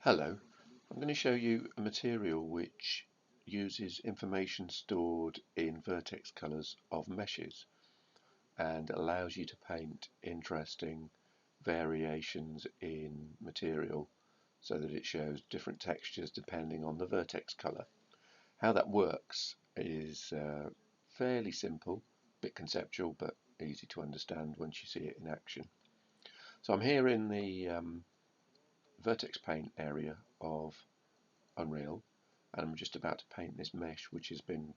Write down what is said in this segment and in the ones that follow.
Hello, I'm going to show you a material which uses information stored in vertex colours of meshes and allows you to paint interesting variations in material so that it shows different textures depending on the vertex colour. How that works is fairly simple, a bit conceptual but easy to understand once you see it in action. So I'm here in the vertex paint area of Unreal, and I'm just about to paint this mesh which has been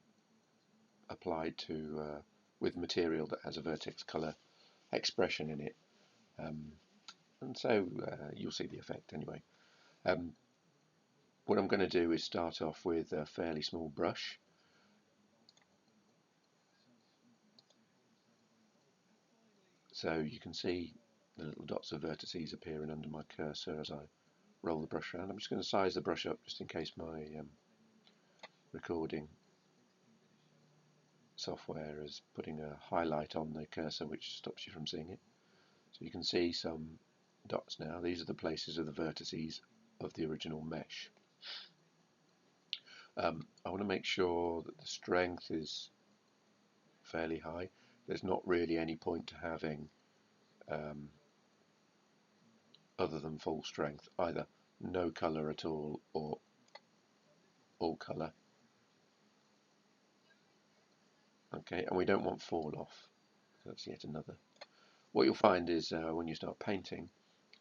applied to with material that has a vertex color expression in it, and so you'll see the effect anyway. What I'm going to do is start off with a fairly small brush, so you can see the little dots of vertices appearing under my cursor as I roll the brush around. I'm just going to size the brush up just in case my recording software is putting a highlight on the cursor which stops you from seeing it. So you can see some dots now. These are the places of the vertices of the original mesh. I want to make sure that the strength is fairly high. There's not really any point to having other than full strength, either no colour at all or all colour. Okay, and we don't want fall off. So that's yet another. What you'll find is when you start painting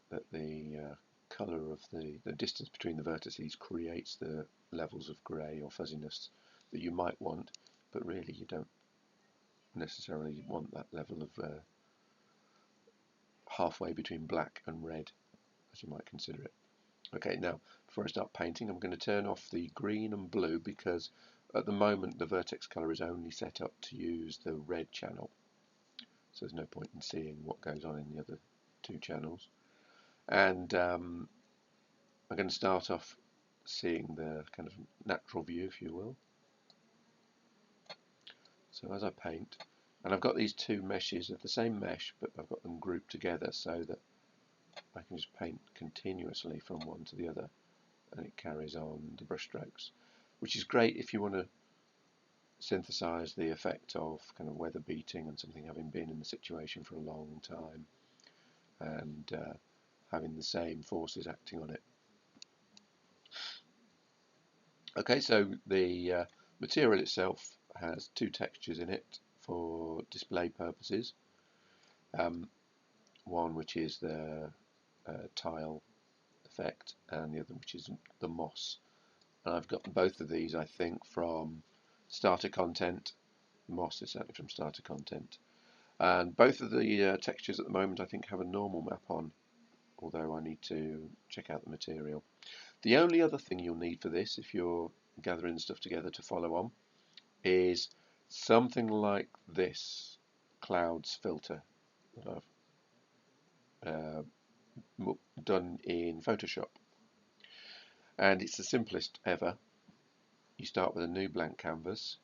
that the colour of the distance between the vertices creates the levels of grey or fuzziness that you might want, but really you don't necessarily want that level of halfway between black and red, as you might consider it. Okay, now before I start painting, I'm going to turn off the green and blue because at the moment the vertex colour is only set up to use the red channel, so there's no point in seeing what goes on in the other two channels. And I'm going to start off seeing the kind of natural view, if you will. So as I paint, and I've got these two meshes of the same mesh, but I've got them grouped together so that I can just paint continuously from one to the other, and it carries on the brush strokes, which is great if you want to synthesize the effect of kind of weather beating and something having been in the situation for a long time and having the same forces acting on it. Okay, so the material itself has two textures in it for display purposes. One which is the tile effect and the other which is the moss. And I've got both of these, I think, from starter content. Moss is certainly from starter content. And both of the textures at the moment I think have a normal map on, although I need to check out the material. The only other thing you'll need for this, if you're gathering stuff together to follow on, is something like this clouds filter that I've done in Photoshop. And it's the simplest ever. You start with a new blank canvas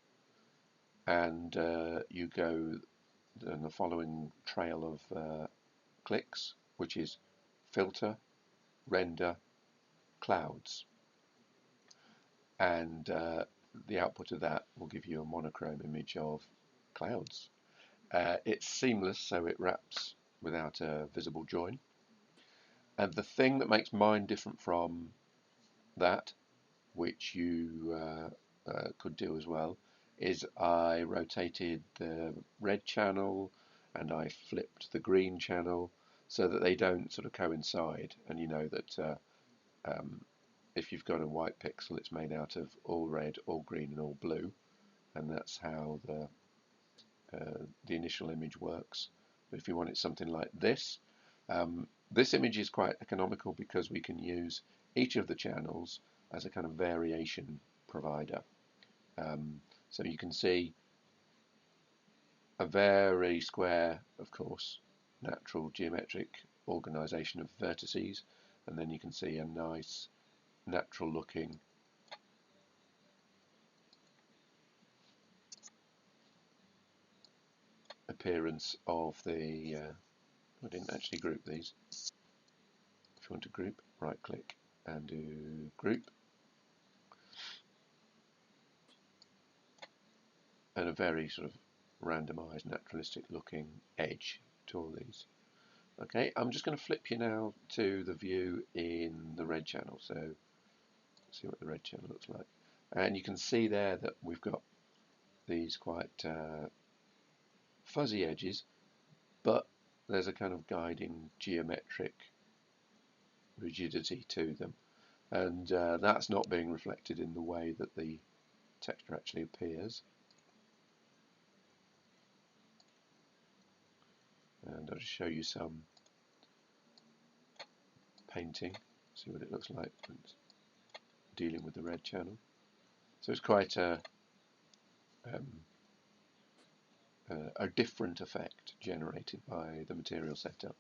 and you go in the following trail of clicks, which is filter, render, clouds, and the output of that will give you a monochrome image of clouds. It's seamless, so it wraps without a visible join. And the thing that makes mine different from that, which you could do as well, is I rotated the red channel and I flipped the green channel so that they don't sort of coincide. And you know that if you've got a white pixel, it's made out of all red, all green, and all blue, and that's how the initial image works. But if you want it something like this, this image is quite economical because we can use each of the channels as a kind of variation provider. So you can see a very square, of course, natural geometric organization of vertices, and then you can see a nice natural looking appearance of the I didn't actually group these. If you want to group, right click and do group, and a very sort of randomized, naturalistic looking edge to all these. Okay, I'm just going to flip you now to the view in the red channel, so see what the red channel looks like. And you can see there that we've got these quite fuzzy edges, but there's a kind of guiding geometric rigidity to them, and that's not being reflected in the way that the texture actually appears. And I'll just show you some painting, see what it looks like when it's dealing with the red channel. So it's quite a different effect generated by the material setup.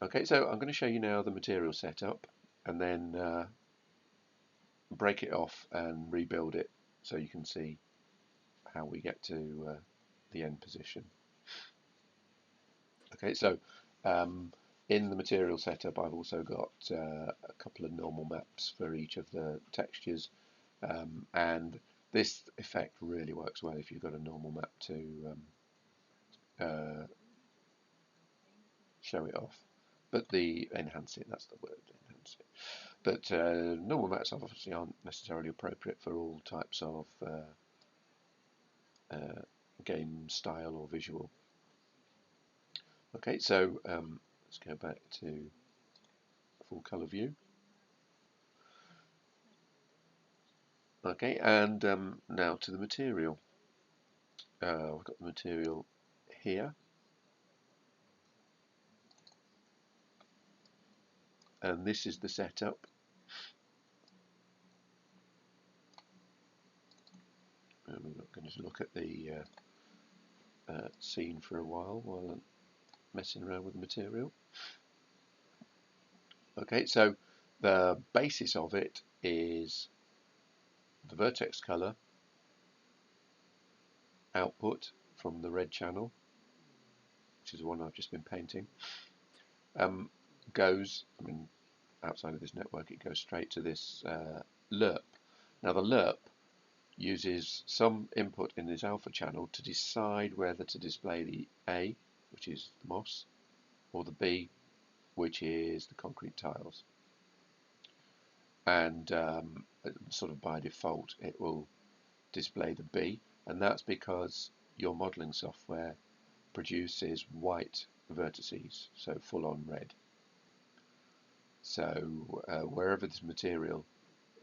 Okay, so I'm going to show you now the material setup and then break it off and rebuild it so you can see how we get to the end position. Okay, so in the material setup I've also got a couple of normal maps for each of the textures, and this effect really works well if you've got a normal map to show it off. But enhance it, that's the word, enhance it. But normal maps obviously aren't necessarily appropriate for all types of game style or visual. Okay, so let's go back to full color view. Okay, and now to the material. We've got the material here, and this is the setup. And we're not going to look at the scene for a while I'm messing around with the material. Okay, so the basis of it is the vertex color output from the red channel, which is the one I've just been painting, goes, outside of this network, it goes straight to this lerp. Now the lerp uses some input in this alpha channel to decide whether to display the A, which is the moss, or the B, which is the concrete tiles. And sort of by default it will display the B, and that's because your modeling software produces white vertices, so full on red. So wherever this material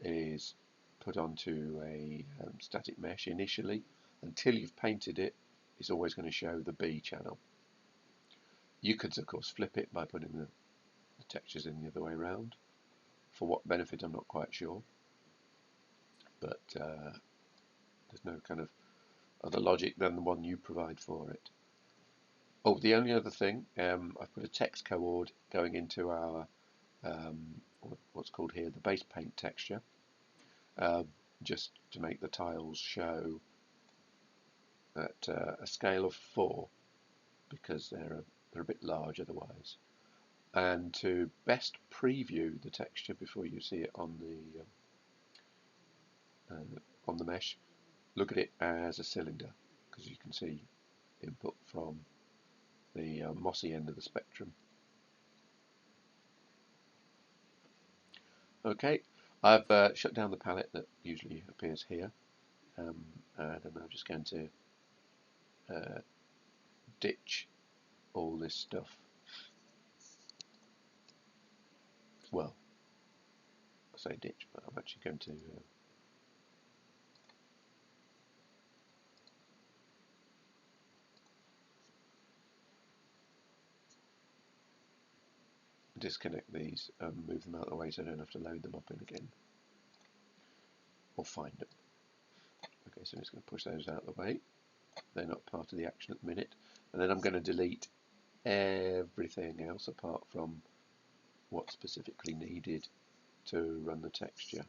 is put onto a static mesh initially, until you've painted it, it's always going to show the B channel. You could of course flip it by putting the textures in the other way around. For what benefit I'm not quite sure, but there's no kind of other logic than the one you provide for it. Oh, the only other thing, I've put a text coord going into our what's called here the base paint texture, just to make the tiles show at a scale of 4, because they're a bit large otherwise, and to best preview the texture before you see it on the mesh, look at it as a cylinder, because you can see input from the mossy end of the spectrum. Okay, I've shut down the palette that usually appears here, and I'm now just going to ditch all this stuff. Well, I say ditch, but I'm actually going to disconnect these and move them out of the way so I don't have to load them up in again, or find them. Okay, so I'm just going to push those out of the way. They're not part of the action at the minute. And then I'm going to delete everything else apart from what's specifically needed to run the texture.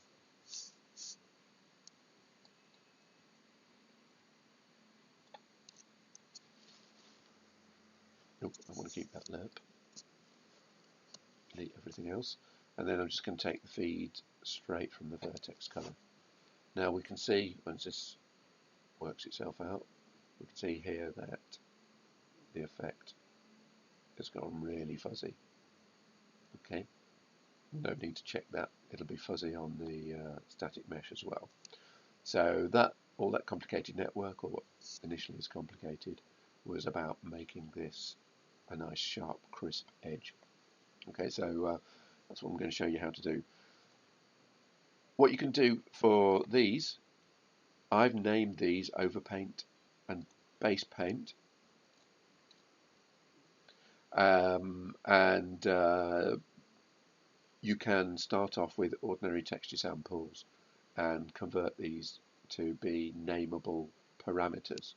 Nope, I want to keep that lerp. delete everything else, and then I'm just going to take the feed straight from the vertex color. Now we can see, once this works itself out, we can see here that the effect has gone really fuzzy. Okay, no need to check that, it'll be fuzzy on the static mesh as well. So that all that complicated network, or what initially is complicated, was about making this a nice sharp crisp edge. Okay, so that's what I'm going to show you how to do. What you can do for these, I've named these overpaint and base paint, and you can start off with ordinary texture samples and convert these to be nameable parameters,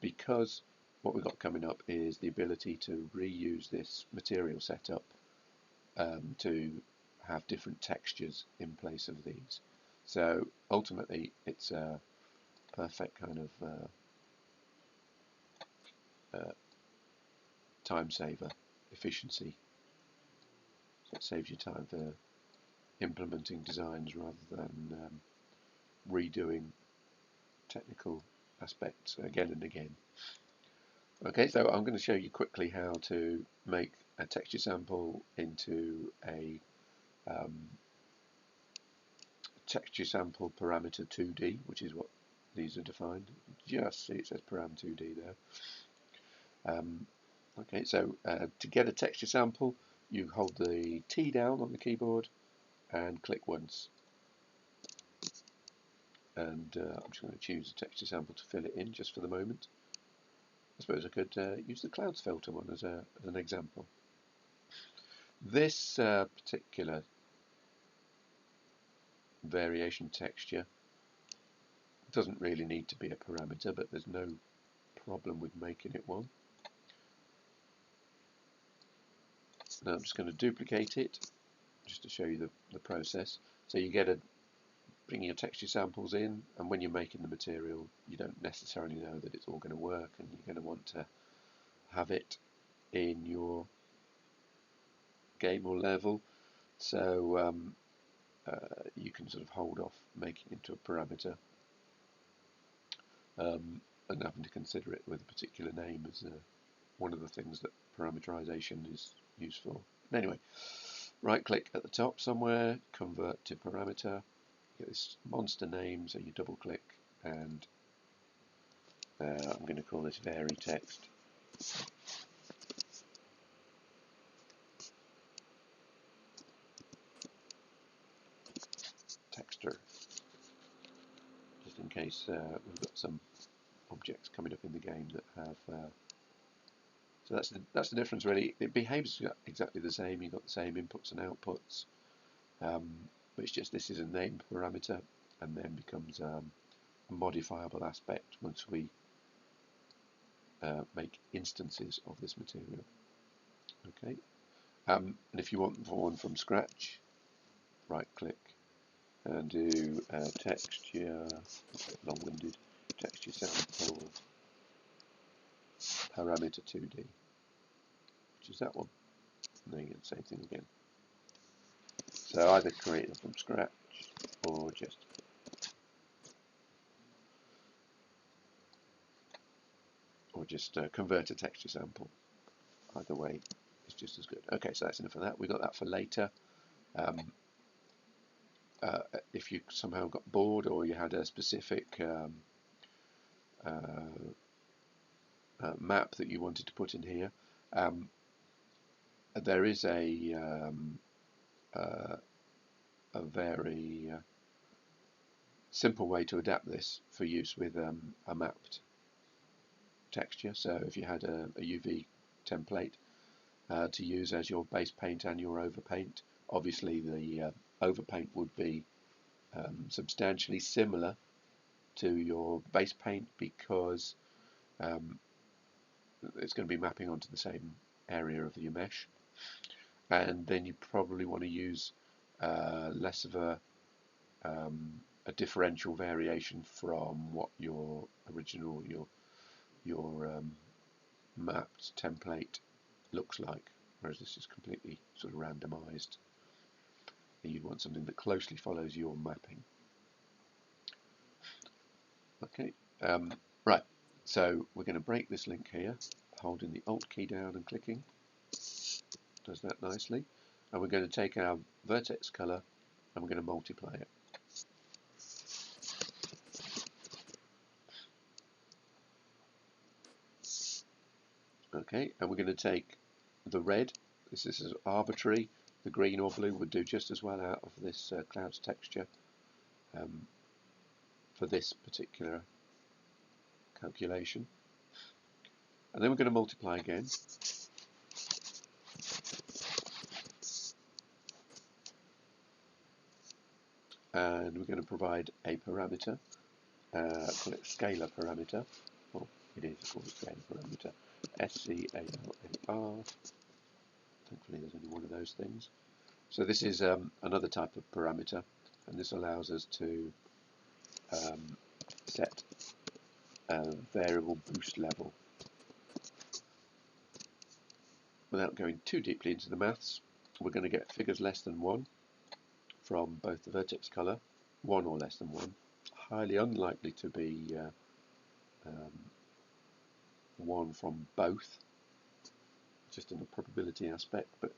because what we've got coming up is the ability to reuse this material setup to have different textures in place of these. So ultimately it's a perfect kind of time saver, efficiency. So it saves you time for implementing designs rather than redoing technical aspects again and again. Okay, so I'm going to show you quickly how to make a texture sample into a texture sample parameter 2D, which is what these are defined. Just see it says param 2D there. Okay, so to get a texture sample, you hold the T down on the keyboard and click once. And I'm just going to choose a texture sample to fill it in just for the moment. I suppose I could use the clouds filter one as an example. This particular variation texture doesn't really need to be a parameter, but there's no problem with making it one. Now I'm just going to duplicate it just to show you the process. So you get bring your texture samples in, and when you're making the material you don't necessarily know that it's all going to work, and you're going to want to have it in your game or level, so you can sort of hold off making it into a parameter and having to consider it with a particular name as one of the things that parameterization is used for. Anyway, right click at the top somewhere, convert to parameter, get this monster name, so you double click, and I'm going to call this vary text. Texture, just in case we've got some objects coming up in the game that have so that's the difference really. It behaves exactly the same, you've got the same inputs and outputs, but it's just this is a name parameter and then becomes a modifiable aspect once we make instances of this material. Okay, and if you want one from scratch, right click and do texture, long-winded, texture sample parameter 2D, which is that one, and then you get the same thing again. So either create them from scratch or just convert a texture sample. Either way is just as good. Okay, so that's enough of that. We got that for later. If you somehow got bored or you had a specific map that you wanted to put in here, there is a very simple way to adapt this for use with a mapped texture. So if you had a UV template to use as your base paint and your overpaint, obviously the overpaint would be substantially similar to your base paint, because it's going to be mapping onto the same area of your mesh, and then you probably want to use less of a differential variation from what your original your mapped template looks like. whereas this is completely sort of randomized. And you'd want something that closely follows your mapping. Okay, right, so we're going to break this link here, holding the Alt key down and clicking. Does that nicely. And we're going to take our vertex color and we're going to multiply it. Okay, and we're going to take the red, this is arbitrary, the green or blue would do just as well out of this cloud's texture for this particular calculation. And then we're going to multiply again. And we're going to provide a parameter, call it scalar parameter. Well, it is called a scalar parameter. SCALAR. Thankfully there's only one of those things. So this is another type of parameter, and this allows us to set a variable boost level. Without going too deeply into the maths, we're going to get figures less than 1 from both the vertex color, 1 or less than 1. Highly unlikely to be 1 from both, just in the probability aspect, but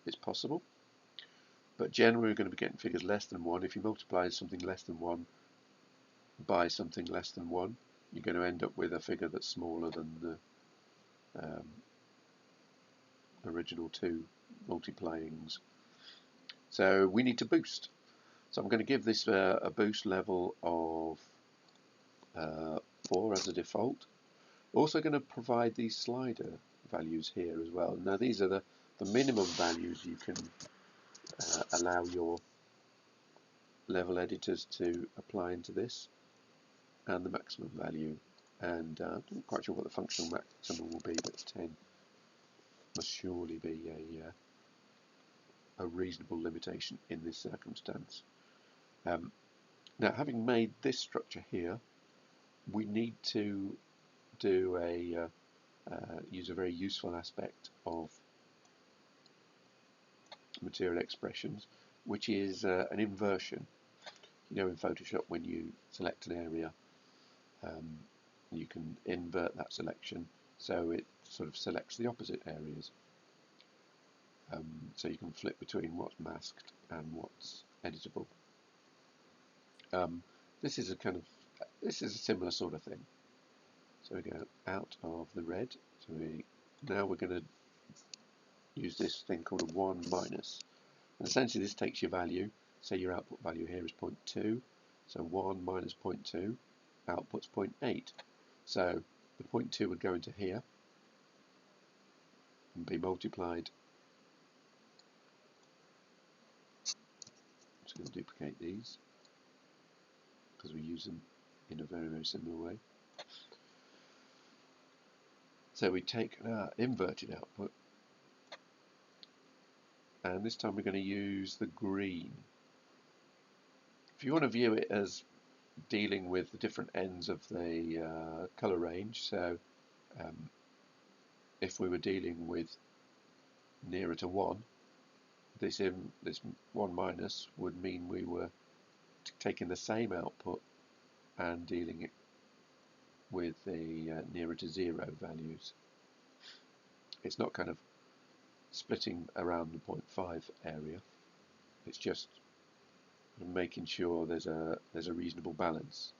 it's possible. But generally we're going to be getting figures less than 1. If you multiply something less than 1 by something less than 1, you're going to end up with a figure that's smaller than the original two multiplyings. So we need to boost. So I'm going to give this a boost level of 4 as a default. Also going to provide these slider values here as well. Now these are the minimum values you can allow your level editors to apply into this, and the maximum value. And I'm not quite sure what the functional maximum will be, but 10 must surely be a reasonable limitation in this circumstance. Now, having made this structure here, we need to do use a very useful aspect of material expressions, which is an inversion. You know, in Photoshop, when you select an area, you can invert that selection so it sort of selects the opposite areas. So you can flip between what's masked and what's editable. This is a similar sort of thing. So we go out of the red. So now we're going to use this thing called a 1 minus. And essentially this takes your value. Say your output value here is 0.2. So 1 minus 0.2 outputs 0.8. So the 0.2 would go into here and be multiplied. I'm just going to duplicate these because we use them in a very, very similar way. So we take our inverted output, and this time we're going to use the green. If you want to view it as dealing with the different ends of the color range, so if we were dealing with nearer to 1, this 1 minus would mean we were taking the same output and dealing it with the nearer to 0 values. It's not kind of splitting around the 0.5 area. It's just making sure there's a reasonable balance.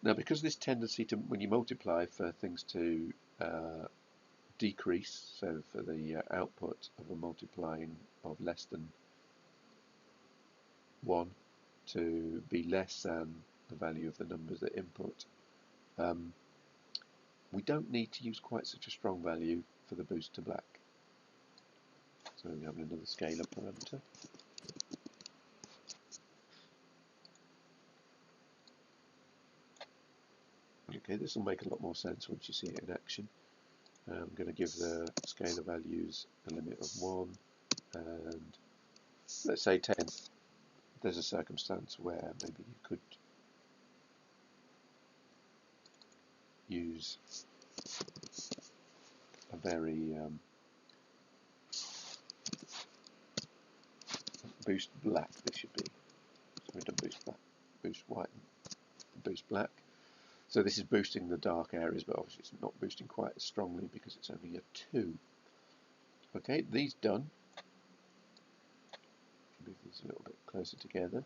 Now, because this tendency to, when you multiply, for things to decrease, so for the output of a multiplying of less than 1 to be less than the value of the numbers that input, we don't need to use quite such a strong value for the boost to black. So we have another scalar parameter. Okay, this will make a lot more sense once you see it in action. I'm going to give the scalar values a limit of 1 and let's say 10. There's a circumstance where maybe you could use a very boost black this should be. So we've done boost black, boost white, and boost black. So this is boosting the dark areas, but obviously it's not boosting quite as strongly because it's only a 2. Okay, these done. Move these a little bit closer together.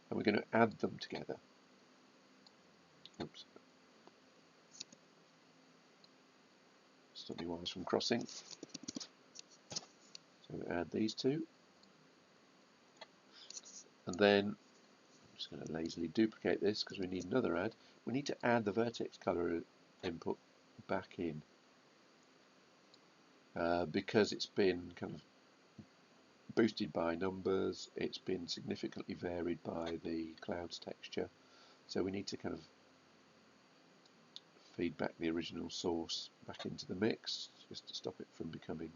And we're going to add them together. Oops. Stop your wires from crossing. So we add these two. And then I'm just going to lazily duplicate this because we need another add. We need to add the vertex color input back in. Because it's been kind of boosted by numbers, it's been significantly varied by the clouds texture. So we need to kind of feed back the original source back into the mix just to stop it from becoming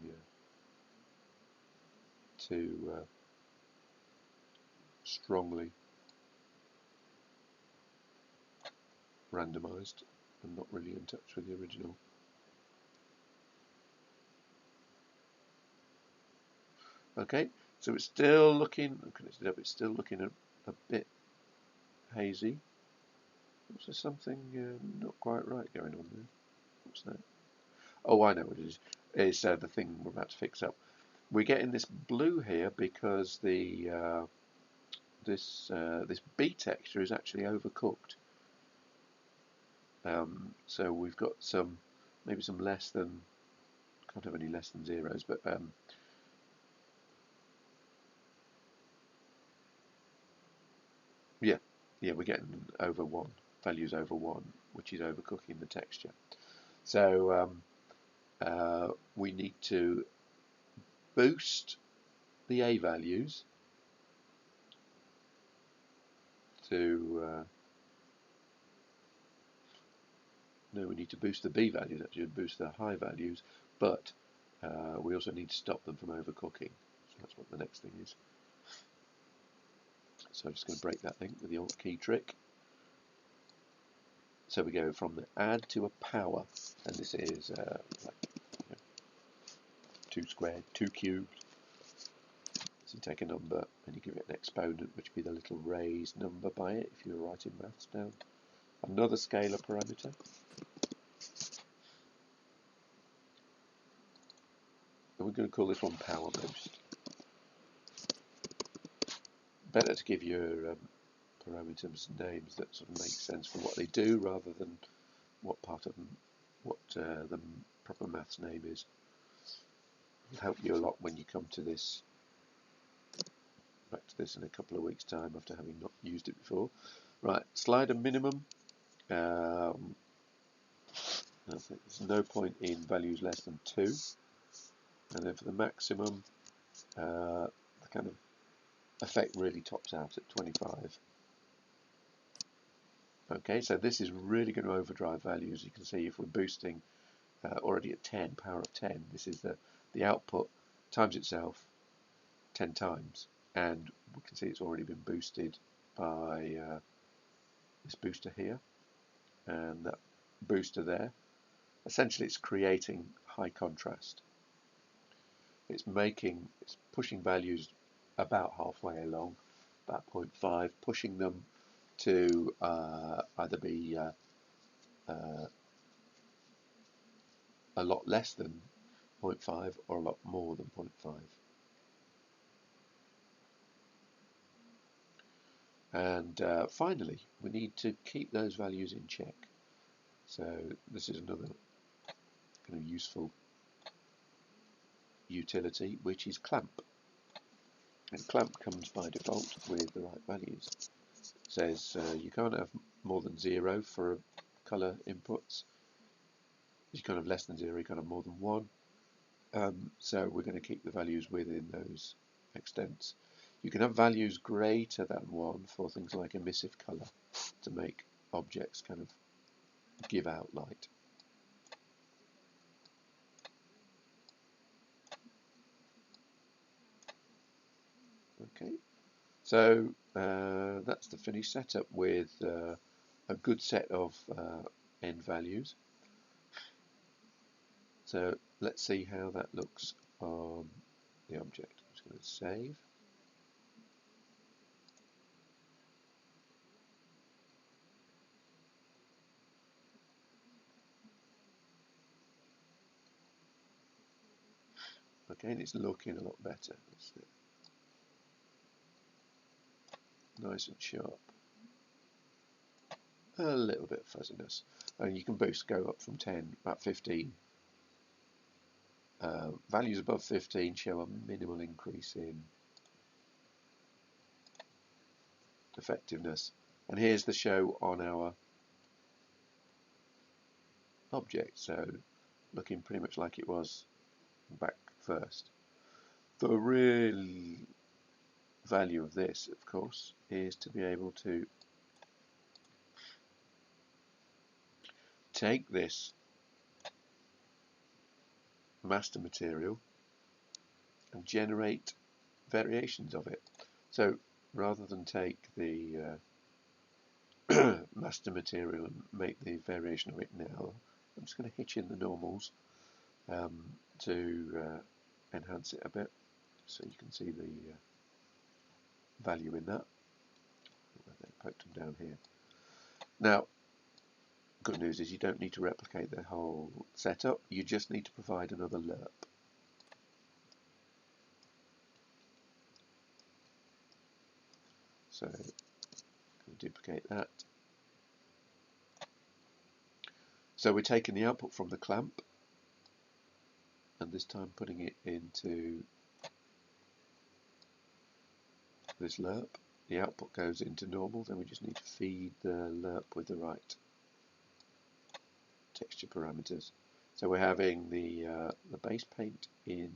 too strongly randomized and not really in touch with the original. Okay, so it's still looking, it's still looking a bit hazy. Was there something not quite right going on there? What's that? Oh, I know what it is. It's the thing we're about to fix up. We're getting this blue here because the this B texture is actually overcooked. So we've got some, maybe some less than, can't have any less than zeros, but yeah, we're getting over 1, values over 1, which is overcooking the texture. So we need to boost the A values to no, we need to boost the B values, actually boost the high values, but we also need to stop them from overcooking. So that's what the next thing is. So I'm just going to break that link with the Alt key trick. So we go from the add to a power, and this is like 2 squared, 2 cubed. So you take a number and you give it an exponent, which would be the little raised number by it if you were writing maths down. Another scalar parameter. And we're going to call this one power boost. Better to give your parameters names that sort of make sense for what they do rather than what part of them, what the proper maths name is. It'll help you a lot when you come to this, back to this in a couple of weeks' time after having not used it before. Right, slider minimum. I think there's no point in values less than 2. And then for the maximum, the kind of effect really tops out at 25. Okay, so this is really going to overdrive values. You can see if we're boosting already at 10, power of 10, this is the output times itself 10 times. And we can see it's already been boosted by this booster here and that booster there. Essentially it's creating high contrast. It's pushing values about halfway along, about 0.5, pushing them to either be a lot less than 0.5 or a lot more than 0.5. And finally, we need to keep those values in check. So this is another kind of useful utility, which is clamp. And clamp comes by default with the right values. It says you can't have more than 0 for color inputs. You can't have less than 0, you can't have more than 1. So we're going to keep the values within those extents. You can have values greater than 1 for things like emissive color to make objects kind of give out light. Okay, so that's the finished setup with a good set of end values. So let's see how that looks on the object. I'm just going to save. Okay, and it's looking a lot better. That's it. Nice and sharp. A little bit of fuzziness. And you can go up from 10, about 15. Values above 15 show a minimal increase in effectiveness. And here's the show on our object, so looking pretty much like it was back first. The real value of this, of course, is to be able to take this master material and generate variations of it. So rather than take the master material and make the variation of it now, I'm just going to hitch in the normals to enhance it a bit, so you can see the value in that. I poked them down here. Now, good news is you don't need to replicate the whole setup, you just need to provide another lerp. So, I'm going to duplicate that. So we're taking the output from the clamp, and this time putting it into this lerp. The output goes into normal, then we just need to feed the lerp with the right texture parameters. So we're having the base paint in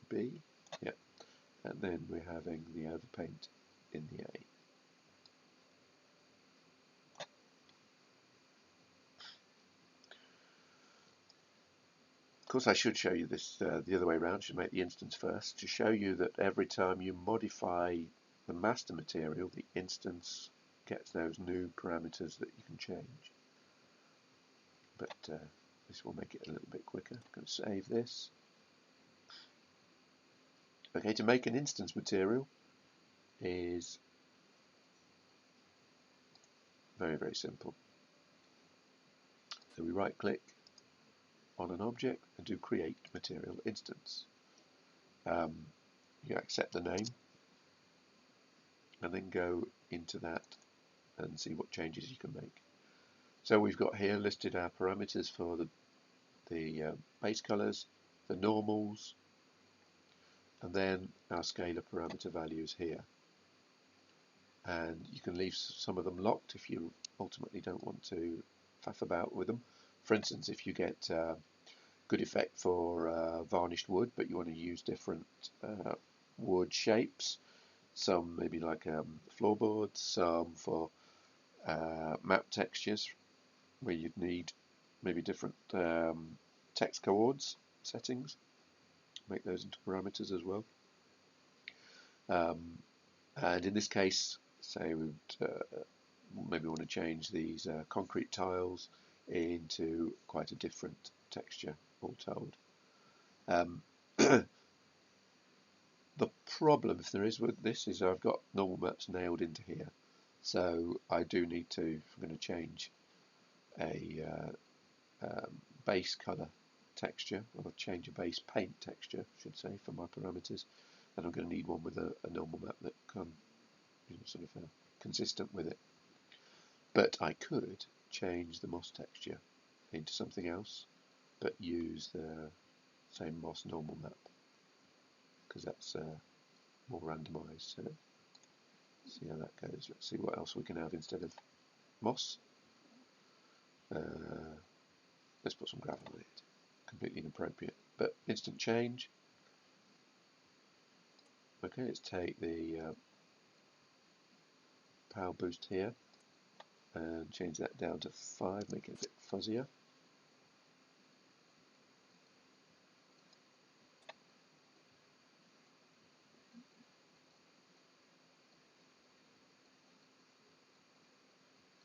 B, yeah, and then we're having the overpaint in the A. Of course, I should show you this the other way around. Should make the instance first to show you that every time you modify the master material, the instance gets those new parameters that you can change. But this will make it a little bit quicker. I'm going to save this. Okay, to make an instance material is very, very simple. So we right click on an object and do create material instance. You accept the name and then go into that and see what changes you can make. So we've got here listed our parameters for the base colors, the normals, and then our scalar parameter values here. And you can leave some of them locked if you ultimately don't want to faff about with them. For instance, if you get good effect for varnished wood, but you want to use different wood shapes, some maybe like floorboards, some for map textures, where you'd need maybe different text coords settings, make those into parameters as well. And in this case, say we would maybe want to change these concrete tiles into quite a different texture, all told. The problem, if there is with this, is I've got normal maps nailed into here. So I do need to, if I'm going to change a base color texture, or change a base paint texture, I should say, for my parameters, then I'm going to need one with a normal map that can, sort of consistent with it. But I could change the moss texture into something else, but use the same moss normal map, because that's more randomized. So let's see how that goes. Let's see what else we can have instead of moss. Let's put some gravel in it. Completely inappropriate, but instant change. Okay, let's take the power boost here and change that down to 5, make it a bit fuzzier.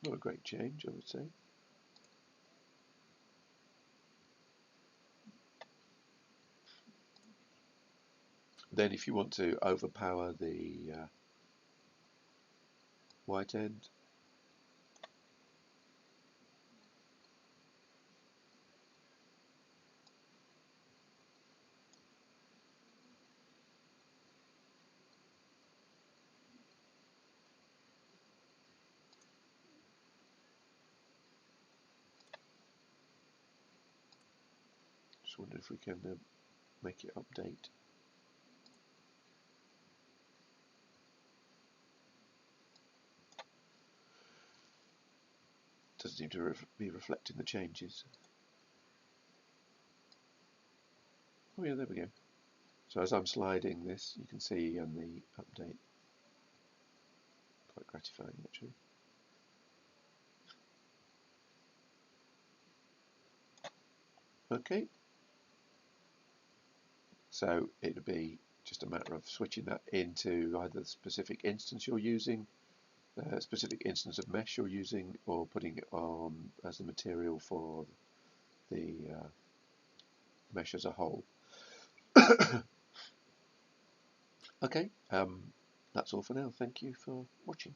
Not a great change, I would say. Then if you want to overpower the white end, just wonder if we can make it update. Doesn't seem to be reflecting the changes. Oh yeah, there we go. So as I'm sliding this, you can see on the update. Quite gratifying actually. Okay. So it would be just a matter of switching that into either the specific instance you're using, a specific instance of mesh you're using, or putting it on as the material for the mesh as a whole. Okay, that's all for now. Thank you for watching.